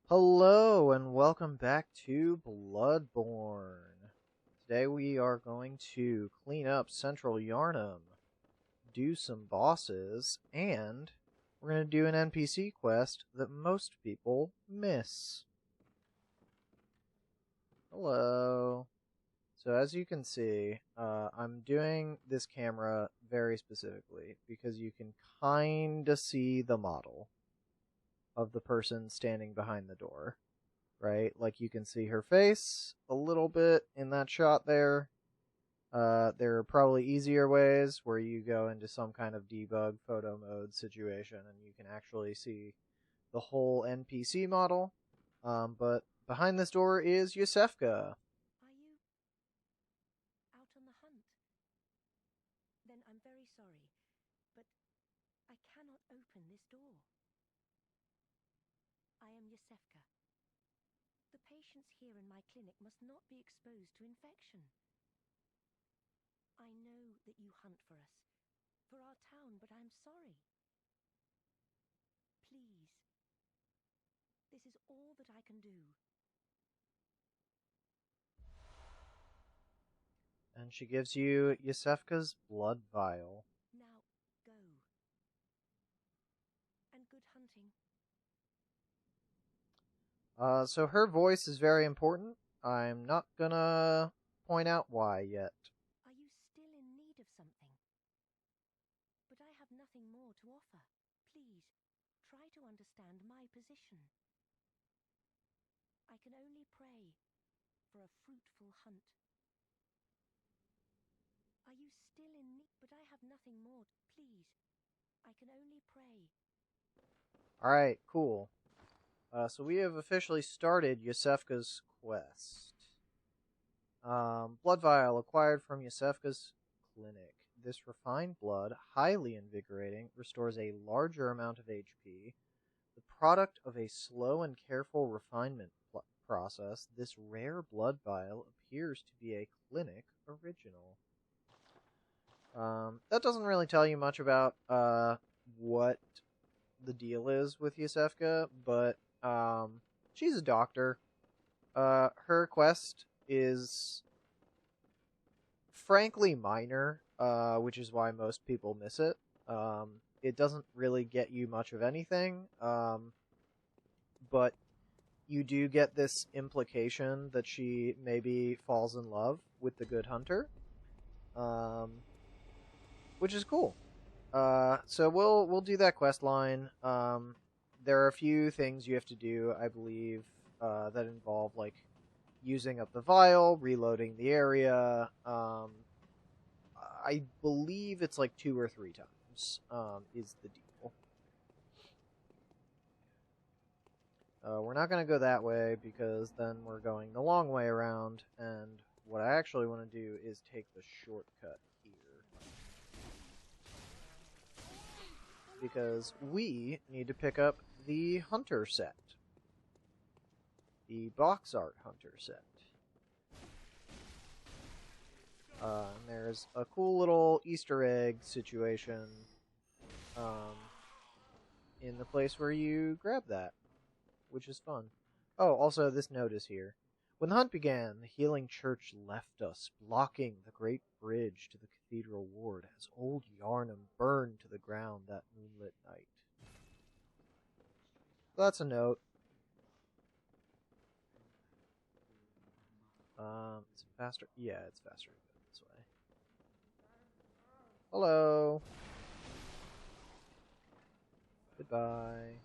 Hello and welcome back to Bloodborne. Today we are going to clean up Central Yharnam, do some bosses, and we're going to do an NPC quest that most people miss. Hello. So as you can see, I'm doing this camera very specifically because you can kinda see the model of the person standing behind the door. Right? Like you can see her face a little bit in that shot there. There are probably easier ways where you go into some kind of debug photo mode situation and you can actually see the whole NPC model. But behind this door is Yosefka. Are you out on the hunt? Then I'm very sorry, but I cannot open this door. I am Yosefka. The patients here in my clinic must not be exposed to infection. I know that you hunt for us, for our town, but I'm sorry. Please. This is all that I can do. And she gives you Yosefka's blood vial. Now, go. And good hunting. So her voice is very important. I'm not gonna point out why yet. Are you still in need of something? But I have nothing more to offer. Please, try to understand my position. I can only pray for a fruitful hunt. Are you still in need? But I have nothing more. Please, I can only pray. Alright, cool. So we have officially started Yosefka's quest. Blood vial acquired from Yosefka's clinic. This refined blood, highly invigorating, restores a larger amount of HP. The product of a slow and careful refinement process, this rare blood vial appears to be a clinic original. That doesn't really tell you much about what the deal is with Yosefka, but she's a doctor. Her quest is frankly minor, which is why most people miss it. It doesn't really get you much of anything, but you do get this implication that she maybe falls in love with the good hunter, which is cool. So we'll do that quest line. There are a few things you have to do, I believe, that involve like using up the vial, reloading the area. I believe it's like 2 or 3 times is the deal. We're not going to go that way because then we're going the long way around, and what I actually want to do is take the shortcut here. Because we need to pick up the hunter set. The box art hunter set. There's a cool little Easter egg situation in the place where you grab that, which is fun. Oh, also this note is here. When the hunt began, the healing church left us, blocking the great bridge to the cathedral ward as old Yharnam burned to the ground that moonlit night. So that's a note. Is it faster? Yeah, it's faster to go this way. Hello. Goodbye.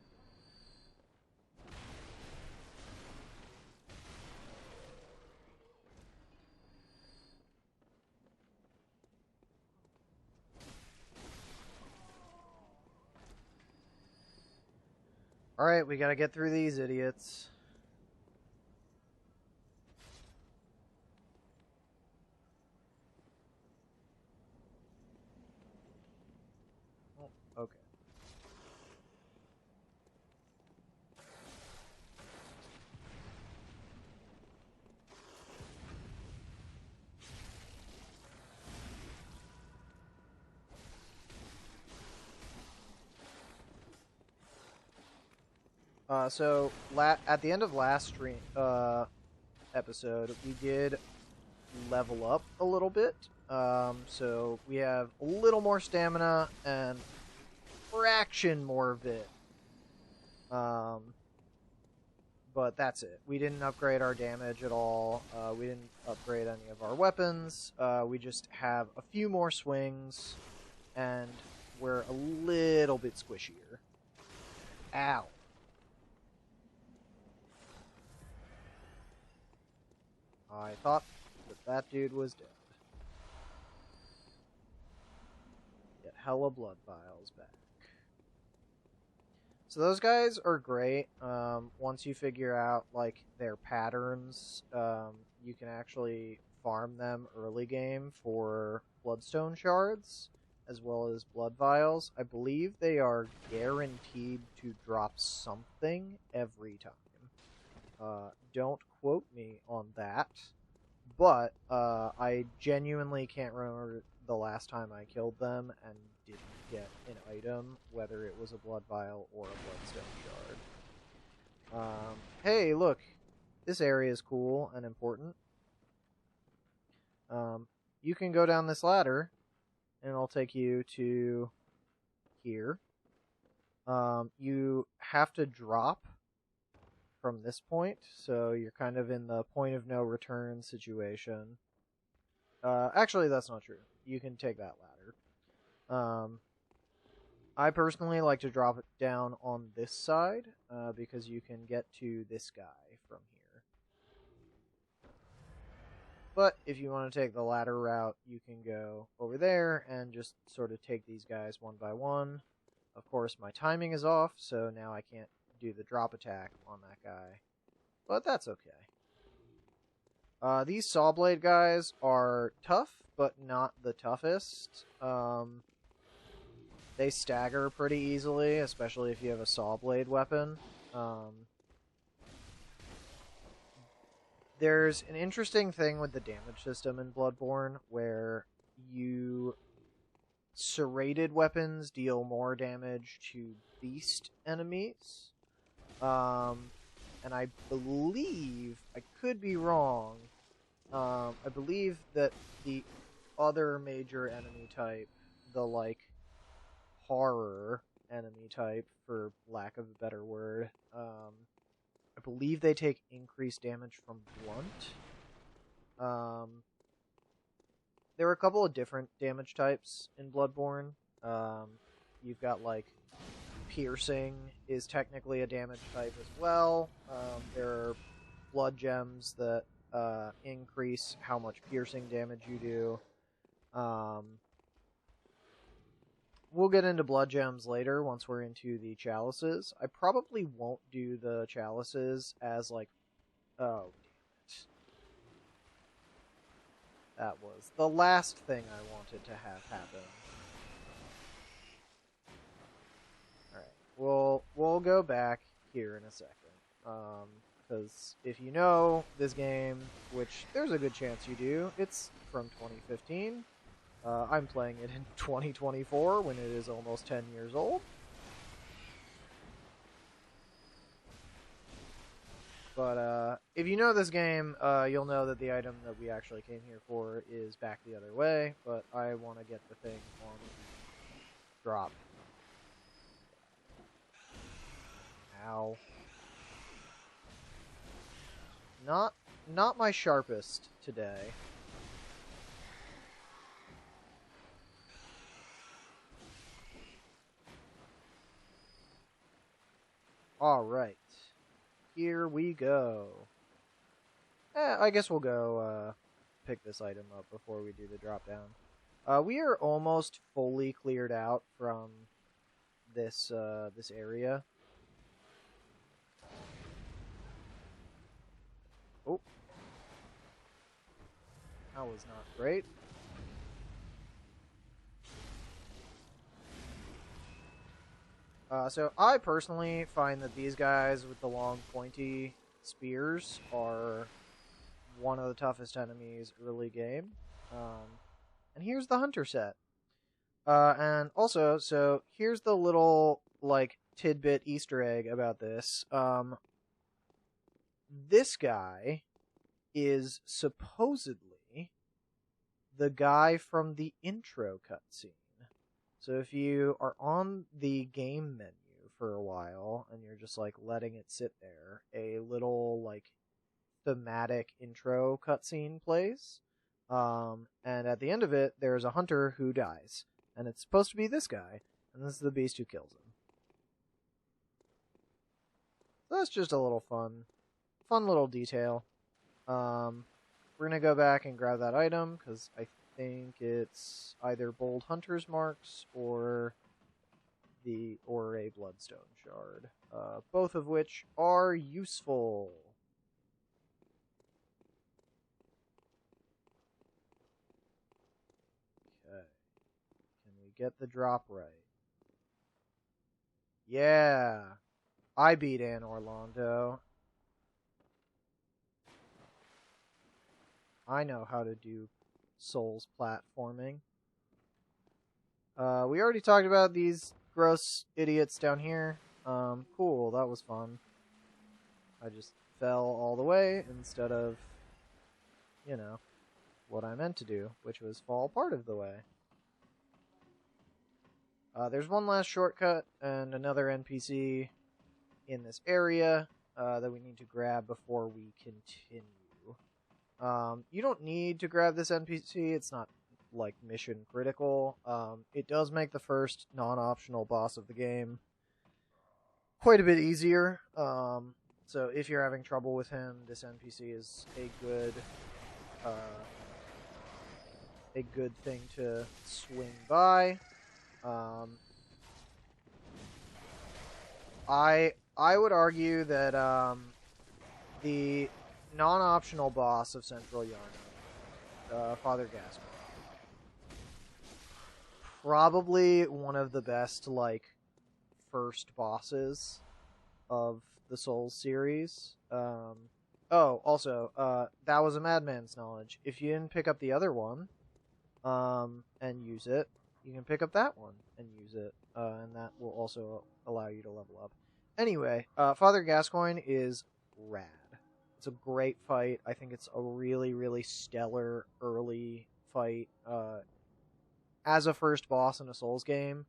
Alright, we gotta get through these idiots. Oh, okay. At the end of last stream episode, we did level up a little bit. So we have a little more stamina and fraction more of it. But that's it. We didn't upgrade our damage at all. We didn't upgrade any of our weapons. We just have a few more swings, and we're a little bit squishier. Ow. I thought that dude was dead. Get hella blood vials back. So those guys are great. Once you figure out like their patterns, you can actually farm them early game for bloodstone shards as well as blood vials. I believe they are guaranteed to drop something every time. Don't quote me on that, but I genuinely can't remember the last time I killed them and didn't get an item, whether it was a blood vial or a bloodstone shard. Hey, look, this area is cool and important. You can go down this ladder, and it'll take you to here. You have to drop from this point, so you're kind of in the point of no return situation. Actually, that's not true. You can take that ladder. I personally like to drop it down on this side, because you can get to this guy from here. But if you want to take the ladder route, you can go over there and just sort of take these guys one by one. Of course, my timing is off, so now I can't do the drop attack on that guy. But that's okay. These Sawblade guys are tough, but not the toughest. They stagger pretty easily, especially if you have a Sawblade weapon. There's an interesting thing with the damage system in Bloodborne, where serrated weapons deal more damage to beast enemies. And I believe, I could be wrong, I believe that the other major enemy type, the, like, horror enemy type, for lack of a better word, I believe they take increased damage from blunt. There are a couple of different damage types in Bloodborne. You've got, like, piercing is technically a damage type as well. There are blood gems that increase how much piercing damage you do. We'll get into blood gems later once we're into the chalices. I probably won't do the chalices as, like... Oh, damn it. That was the last thing I wanted to have happen. We'll go back here in a second. Because if you know this game, which there's a good chance you do, it's from 2015. I'm playing it in 2024 when it is almost 10 years old. But if you know this game, you'll know that the item that we actually came here for is back the other way, but I want to get the thing on drop. Ow. Not my sharpest today. Alright. Here we go. I guess we'll go pick this item up before we do the drop down. We are almost fully cleared out from this this area. Oh. That was not great. So I personally find that these guys with the long pointy spears are one of the toughest enemies early game. And here's the hunter set. And also, so here's the little, like, tidbit Easter egg about this. This guy is supposedly the guy from the intro cutscene. So if you are on the game menu for a while and you're just like letting it sit there, a little like thematic intro cutscene plays. And at the end of it, there's a hunter who dies. And it's supposed to be this guy. And this is the beast who kills him. So that's just a little fun little detail. We're going to go back and grab that item because I think it's either Bold Hunter's Marks or a Bloodstone Shard. Both of which are useful. Okay. Can we get the drop right? Yeah. I beat Anne Orlando. I know how to do Souls platforming. We already talked about these gross idiots down here. Cool, that was fun. I just fell all the way instead of, you know, what I meant to do, which was fall part of the way. There's one last shortcut and another NPC in this area that we need to grab before we continue. You don't need to grab this NPC. It's not like mission critical. It does make the first non-optional boss of the game quite a bit easier. So if you're having trouble with him, this NPC is a good thing to swing by. I would argue that the non-optional boss of Central Yharnam, Father Gasper, probably one of the best like first bosses of the Souls series. Also, that was a madman's knowledge. If you didn't pick up the other one and use it, you can pick up that one and use it, and that will also allow you to level up. Anyway, Father Gascoigne is rad. It's a great fight. I think it's a really, really stellar early fight. As a first boss in a Souls game,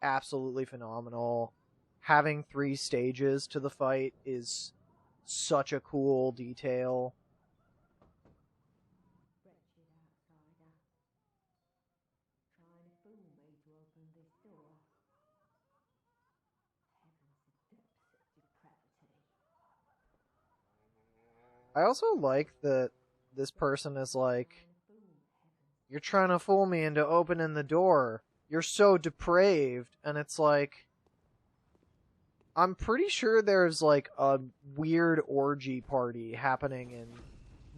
absolutely phenomenal. Having 3 stages to the fight is such a cool detail. I also like that this person is like, you're trying to fool me into opening the door. You're so depraved. And it's like, I'm pretty sure there's like a weird orgy party happening in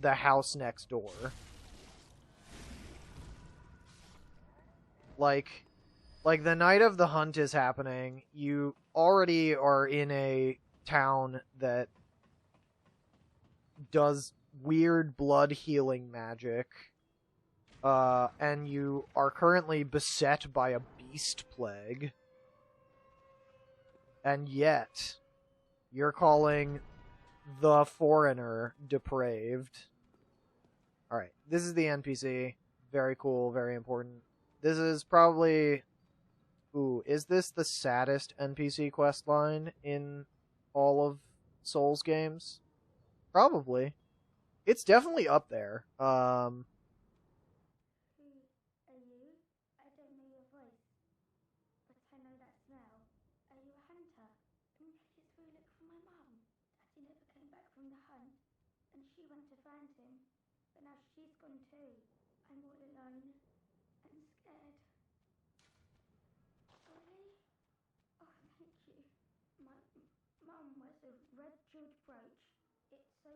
the house next door. Like the night of the hunt is happening. You already are in a town that does weird blood healing magic. And you are currently beset by a beast plague. And yet, you're calling the foreigner depraved. Alright, this is the NPC. Very cool, very important. This is probably... Ooh, is this the saddest NPC questline in all of Souls games? Probably. It's definitely up there. Who are you? I don't know your voice, but I know that smell. Are you a hunter? Maybe it's where you look for my mum. Daddy never came back from the hunt, and she went to find him, but now she's gone too. I'm all alone and scared. Oh, really? Oh, thank you. My mum wears a red jeweled brooch. It's so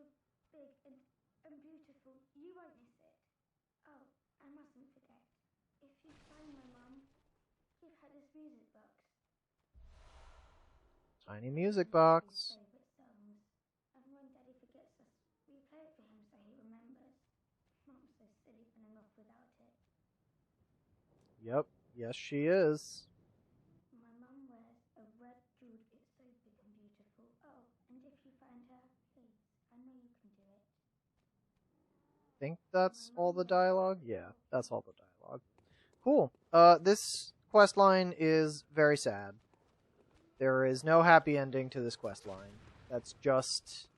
big and beautiful. You won't miss it. Oh, I mustn't forget. If you find my mum, give her this music box. Tiny music box. Favorite songs. And when Daddy forgets us, we play it for him so he remembers. Mom's so silly running off without it. Yep. Yes, she is. My mum wears a red think that's all the dialogue. Yeah, that's all the dialogue. Cool. This quest line is very sad. There is no happy ending to this quest line. That's just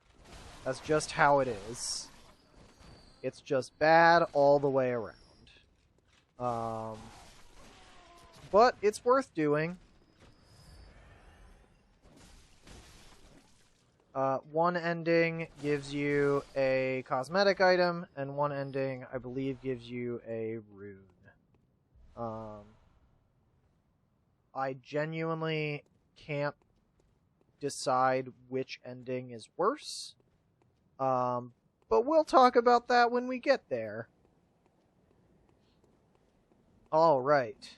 how it is. It's just bad all the way around. But it's worth doing. One ending gives you a cosmetic item, and one ending, I believe, gives you a rune. I genuinely can't decide which ending is worse. But we'll talk about that when we get there. Alright.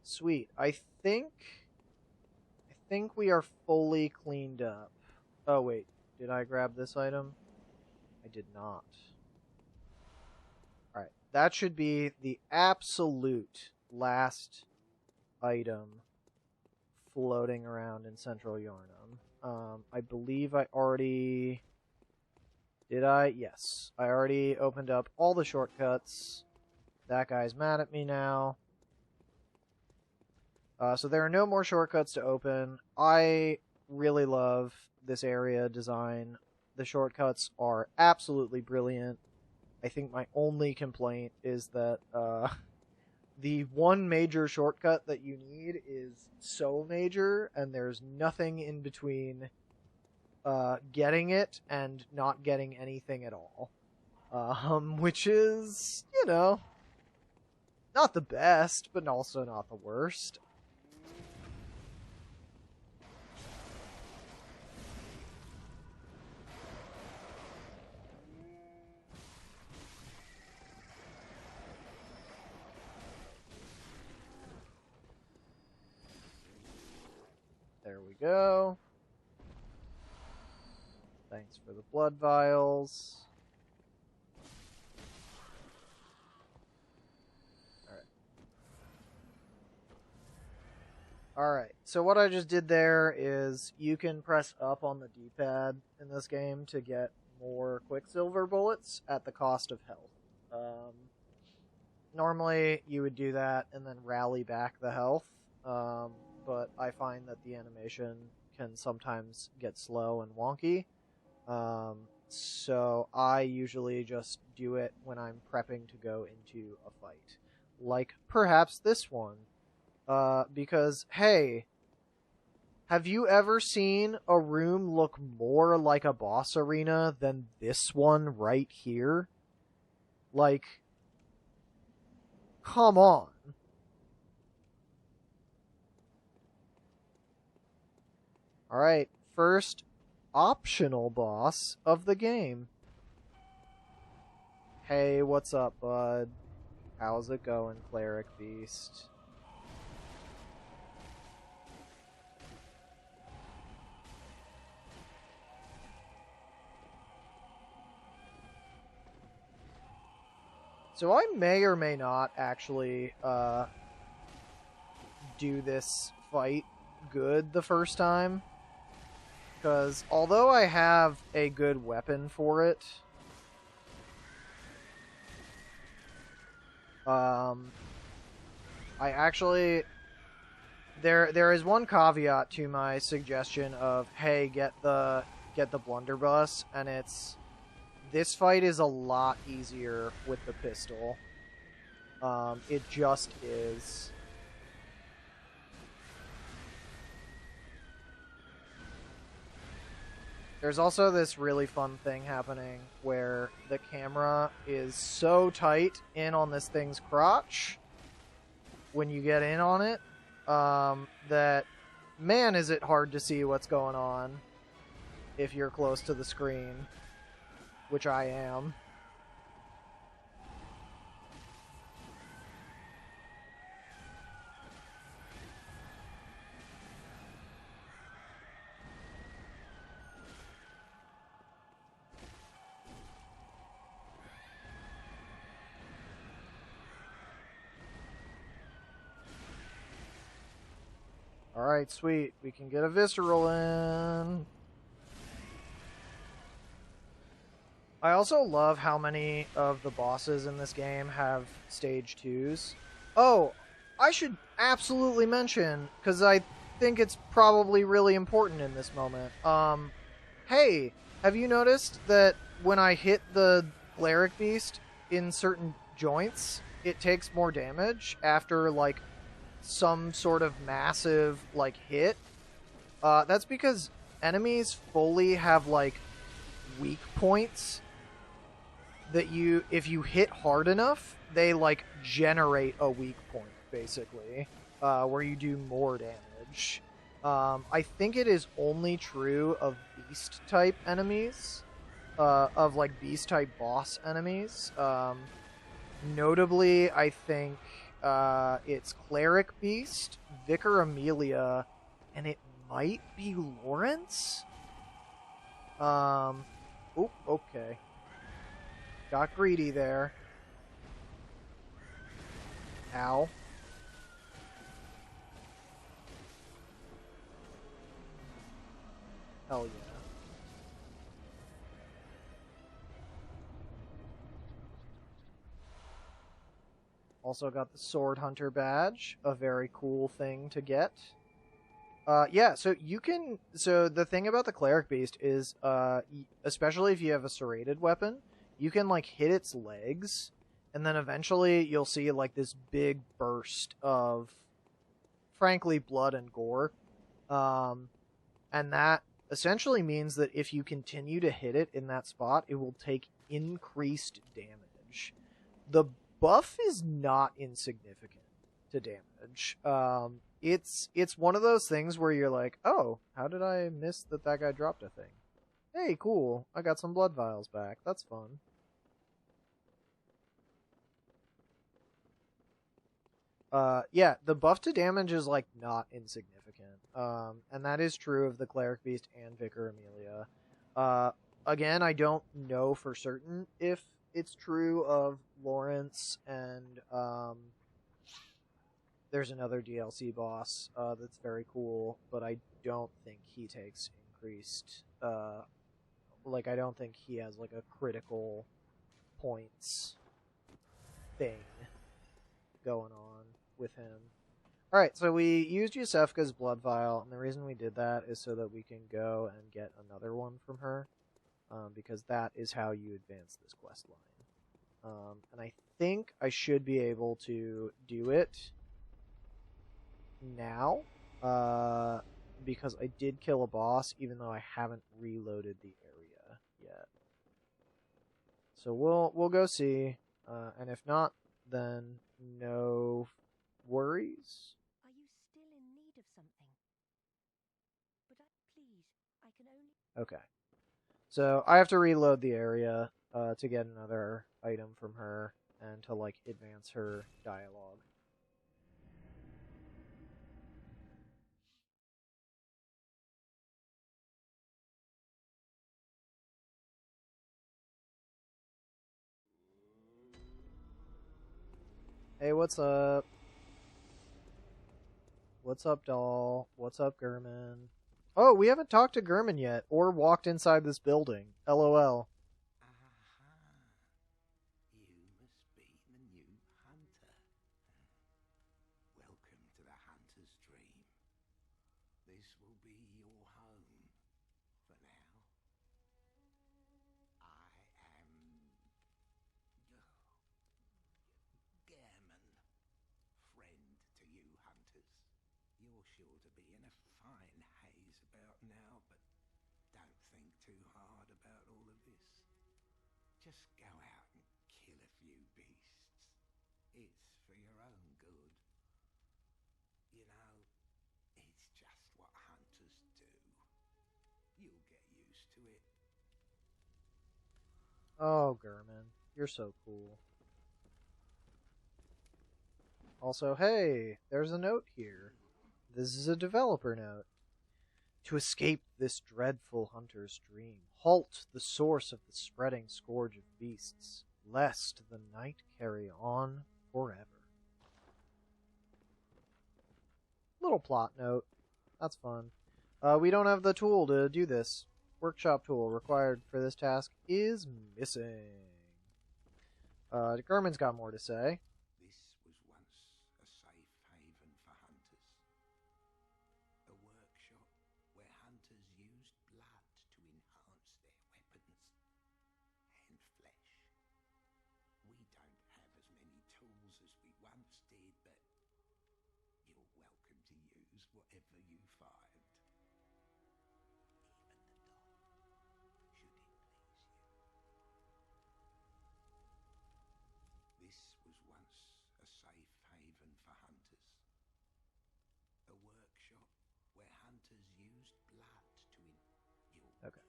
Sweet. I think we are fully cleaned up. Oh wait, did I grab this item? I did not. Alright, that should be the absolute last item floating around in Central Yharnam. I believe I already... Did I? Yes. I already opened up all the shortcuts. That guy's mad at me now. So there are no more shortcuts to open. I really love this area design. The shortcuts are absolutely brilliant. I think my only complaint is that the one major shortcut that you need is so major, and there's nothing in between getting it and not getting anything at all. Which is, you know, not the best, but also not the worst. There we go. Thanks for the blood vials. Alright, so what I just did there is you can press up on the D-pad in this game to get more Quicksilver bullets at the cost of health. Normally you would do that and then rally back the health, but I find that the animation can sometimes get slow and wonky. So I usually just do it when I'm prepping to go into a fight. Like perhaps this one. Because, hey, have you ever seen a room look more like a boss arena than this one right here? Like, come on. Alright, first optional boss of the game. Hey, what's up, bud? How's it going, Cleric Beast? So I may or may not actually do this fight good the first time. Because although I have a good weapon for it, I actually... There is one caveat to my suggestion of, hey, get the blunderbuss, and it's... This fight is a lot easier with the pistol. It just is. There's also this really fun thing happening where the camera is so tight in on this thing's crotch when you get in on it, that, man, is it hard to see what's going on if you're close to the screen. Which I am. Alright, sweet. We can get a visceral in. I also love how many of the bosses in this game have stage 2s. Oh, I should absolutely mention, because I think it's probably really important in this moment. Hey, have you noticed that when I hit the Cleric Beast in certain joints, it takes more damage after, like, some sort of massive, like, hit? That's because enemies fully have, like, weak points that if you hit hard enough, they like generate a weak point basically, where you do more damage. I think it is only true of beast type enemies, of like beast type boss enemies. Notably, I think it's Cleric Beast, Vicar Amelia, and it might be Lawrence. Oh, okay. Got greedy there. Ow. Hell yeah. Also got the Sword Hunter badge, a very cool thing to get. Yeah, so you can. So the thing about the Cleric Beast is, especially if you have a serrated weapon, you can like hit its legs, and then eventually you'll see like this big burst of, frankly, blood and gore. And that essentially means that if you continue to hit it in that spot, it will take increased damage. The buff is not insignificant to damage. It's one of those things where you're like, oh, how did I miss that guy dropped a thing? Hey, cool, I got some blood vials back. That's fun. Yeah, the buff to damage is like not insignificant. And that is true of the Cleric Beast and Vicar Amelia. Again, I don't know for certain if it's true of Lawrence and there's another DLC boss that's very cool, but I don't think he takes increased. Like I don't think he has like a critical points thing going on with him. Alright, so we used Yusefka's blood vial, and the reason we did that is so that we can go and get another one from her, because that is how you advance this quest line. And I think I should be able to do it now, because I did kill a boss, even though I haven't reloaded the area yet. So we'll go see, and if not, then no worries. Are you still in need of something? Please, I can only... Okay. So I have to reload the area to get another item from her and to like advance her dialogue. Hey, what's up? What's up, doll? What's up, Gurman? Oh, we haven't talked to Gurman yet, or walked inside this building. LOL. Aha! You must be the new hunter. Welcome to the hunter's dream. This will be your home for now. I am Gehrman, friend to you hunters. You're sure to be in a fine haze about now, but don't think too hard about all of this. Just go out and kill a few beasts. It's for your own good. You know, it's just what hunters do. You'll get used to it. Oh, Gurman, you're so cool. Also, hey, there's a note here. This is a developer note. To escape this dreadful hunter's dream, halt the source of the spreading scourge of beasts, lest the night carry on forever. Little plot note. That's fun. We don't have the tool to do this. workshop tool required for this task is missing. Garmin's got more to say. This was once a safe haven for hunters. A workshop where hunters used blood to enhance their weapons and flesh. We don't have as many tools as we once did, but you're welcome to use whatever you find. Even the dog, should it please you. This was once a safe haven for hunters. A workshop where hunters used blood to Okay.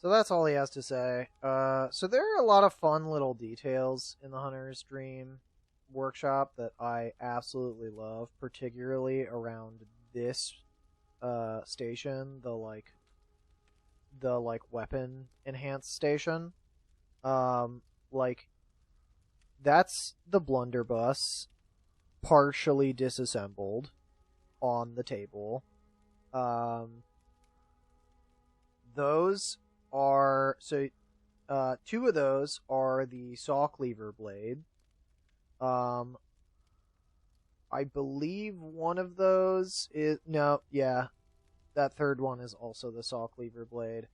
So that's all he has to say. So there are a lot of fun little details in the Hunter's Dream workshop that I absolutely love, particularly around this station, the weapon enhanced station. Like that's the blunderbuss partially disassembled on the table. Those are two of those are the saw cleaver blade. I believe one of those is that third one is also the saw cleaver blade.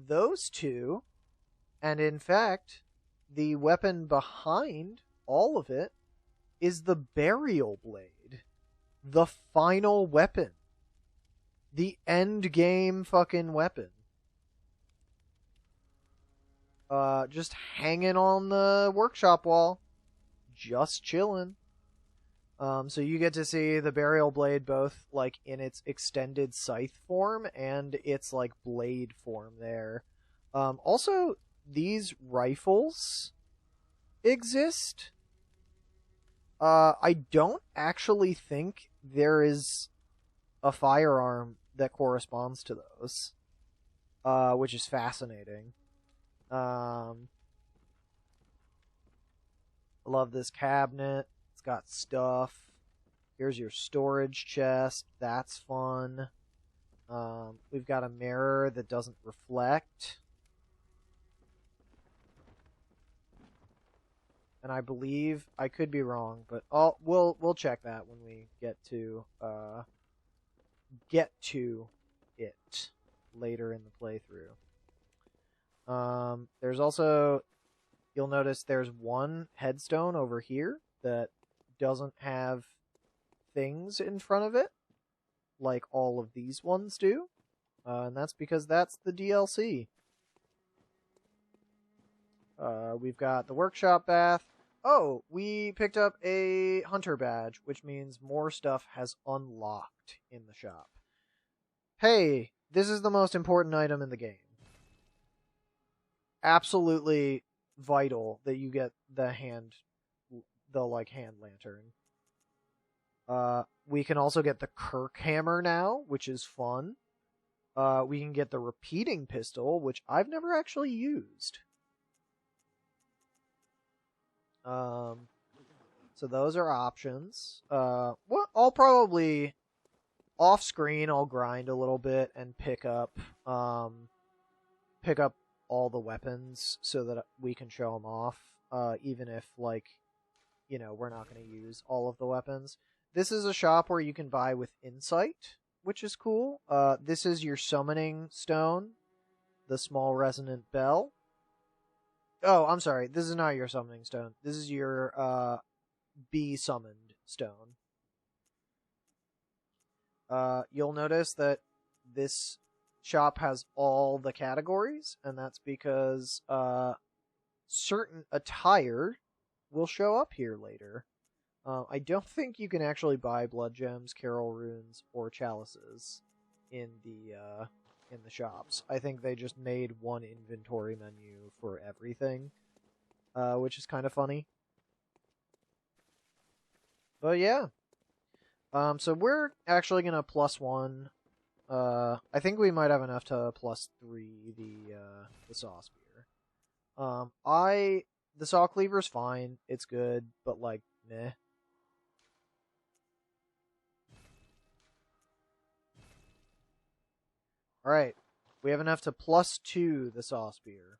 Those two, and in fact, the weapon behind all of it is the burial blade, the final weapon, the end game fucking weapon. Just hanging on the workshop wall, just chilling. So you get to see the burial blade both like in its extended scythe form and its like blade form there. Also, these rifles exist. I don't actually think there is a firearm that corresponds to those, which is fascinating. I love this cabinet. It's got stuff. Here's your storage chest. That's fun. We've got a mirror that doesn't reflect. And I believe, I could be wrong, but we'll check that when we get to it later in the playthrough. There's also, you'll notice there's one headstone over here that doesn't have things in front of it, like all of these ones do. And that's because that's the DLC. We've got the workshop bath. Oh, we picked up a hunter badge, which means more stuff has unlocked in the shop. Hey, this is the most important item in the game. Absolutely vital that you get the hand lantern. We can also get the Kirk hammer now, which is fun. We can get the repeating pistol, which I've never actually used. So those are options. Well, I'll probably off screen I'll grind a little bit and pick up all the weapons so that we can show them off, even if we're not going to use all of the weapons. This is a shop where you can buy with insight, which is cool. This is your summoning stone, the small resonant bell. Oh, I'm sorry. This is not your summoning stone. This is your be summoned stone. You'll notice that this shop has all the categories, and that's because certain attire will show up here later. I don't think you can actually buy blood gems, carol runes, or chalices in the shops. I think they just made one inventory menu for everything, which is kind of funny. But yeah. So we're actually gonna +1. I think we might have enough to +3 the saw spear. The saw cleaver's fine. It's good, but like meh. Alright. We have enough to +2 the Saw Spear.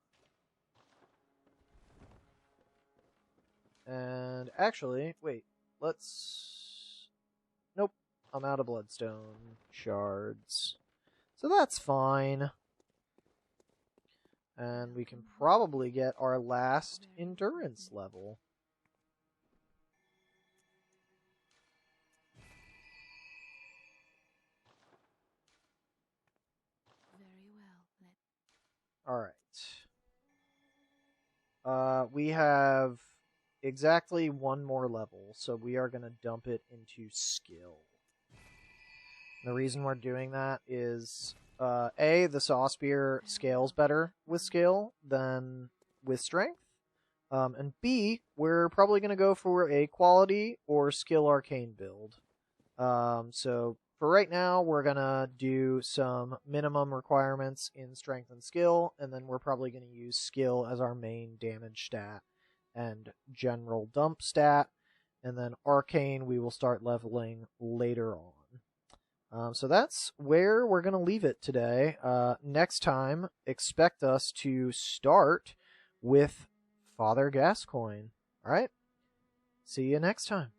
And actually, wait. Let's... Nope. I'm out of bloodstone shards. So that's fine. And we can probably get our last endurance level. Very well. Alright. We have exactly one more level, so we are going to dump it into skill. The reason we're doing that is, A, the Saw Spear scales better with skill than with strength. And B, we're probably going to go for a quality or skill arcane build. So for right now, we're going to do some minimum requirements in strength and skill, and then we're probably going to use skill as our main damage stat and general dump stat, and then arcane we will start leveling later on. So that's where we're going to leave it today. Next time, expect us to start with Father Gascoigne. Alright? See you next time.